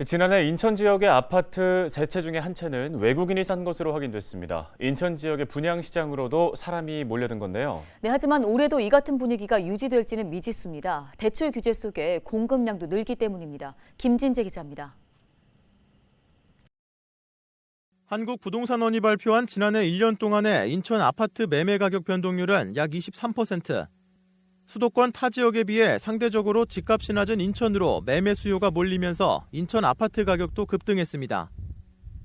지난해 인천 지역의 아파트 3채 중에 한 채는 외국인이 산 것으로 확인됐습니다. 인천 지역의 분양시장으로도 사람이 몰려든 건데요. 네, 하지만 올해도 이 같은 분위기가 유지될지는 미지수입니다. 대출 규제 속에 공급량도 늘기 때문입니다. 김진재 기자입니다. 한국부동산원이 발표한 지난해 1년 동안의 인천 아파트 매매 가격 변동률은 약 23%. 수도권 타 지역에 비해 상대적으로 집값이 낮은 인천으로 매매 수요가 몰리면서 인천 아파트 가격도 급등했습니다.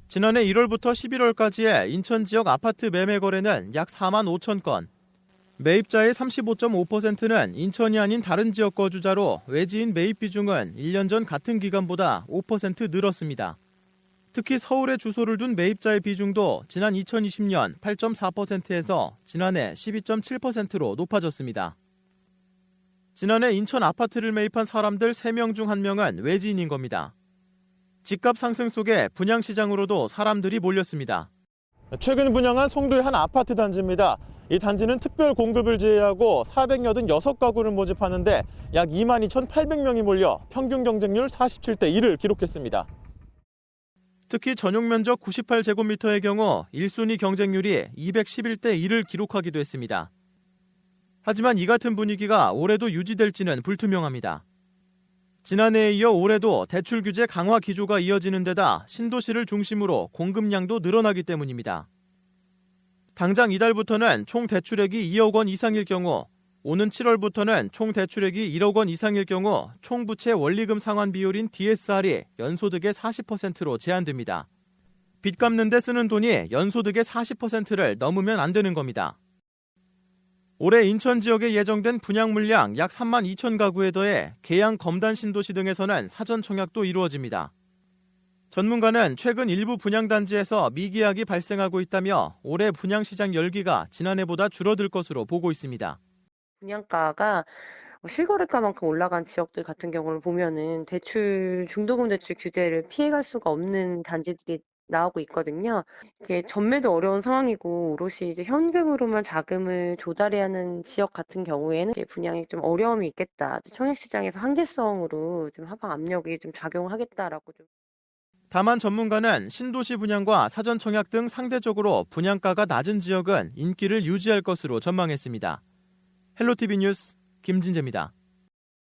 지난해 1월부터 11월까지의 인천 지역 아파트 매매 거래는 약 4만 5천 건. 매입자의 35.5%는 인천이 아닌 다른 지역 거주자로 외지인 매입 비중은 1년 전 같은 기간보다 5% 늘었습니다. 특히 서울에 주소를 둔 매입자의 비중도 지난 2020년 8.4%에서 지난해 12.7%로 높아졌습니다. 지난해 인천 아파트를 매입한 사람들 3명 중 1명은 외지인인 겁니다. 집값 상승 속에 분양시장으로도 사람들이 몰렸습니다. 최근 분양한 송도의 한 아파트 단지입니다. 이 단지는 특별 공급을 제외하고 486가구를 모집하는데 약 22,800명이 몰려 평균 경쟁률 47대 1을 기록했습니다. 특히 전용 면적 98제곱미터의 경우 1순위 경쟁률이 211대 1을 기록하기도 했습니다. 하지만 이 같은 분위기가 올해도 유지될지는 불투명합니다. 지난해에 이어 올해도 대출 규제 강화 기조가 이어지는 데다 신도시를 중심으로 공급량도 늘어나기 때문입니다. 당장 이달부터는 총 대출액이 2억 원 이상일 경우, 오는 7월부터는 총 대출액이 1억 원 이상일 경우 총 부채 원리금 상환 비율인 DSR이 연소득의 40%로 제한됩니다. 빚 갚는 데 쓰는 돈이 연소득의 40%를 넘으면 안 되는 겁니다. 올해 인천 지역에 예정된 분양 물량 약 3만 2천 가구에 더해 계양 검단 신도시 등에서는 사전 청약도 이루어집니다. 전문가는 최근 일부 분양단지에서 미계약이 발생하고 있다며 올해 분양시장 열기가 지난해보다 줄어들 것으로 보고 있습니다. 분양가가 실거래가만큼 올라간 지역들 같은 경우를 보면은 중도금 대출 규제를 피해갈 수가 없는 단지들이 나오고 있거든요. 이게 전매도 어려운 상황이고 오롯이 이제 현금으로만 자금을 조달해야 하는 지역 같은 경우에는 이제 분양이 좀 어려움이 있겠다. 청약시장에서 한계성으로 좀 하방 압력이 좀 작용하겠다라고 좀. 다만 전문가는 신도시 분양과 사전 청약 등 상대적으로 분양가가 낮은 지역은 인기를 유지할 것으로 전망했습니다. 헬로티비 뉴스 김진재입니다.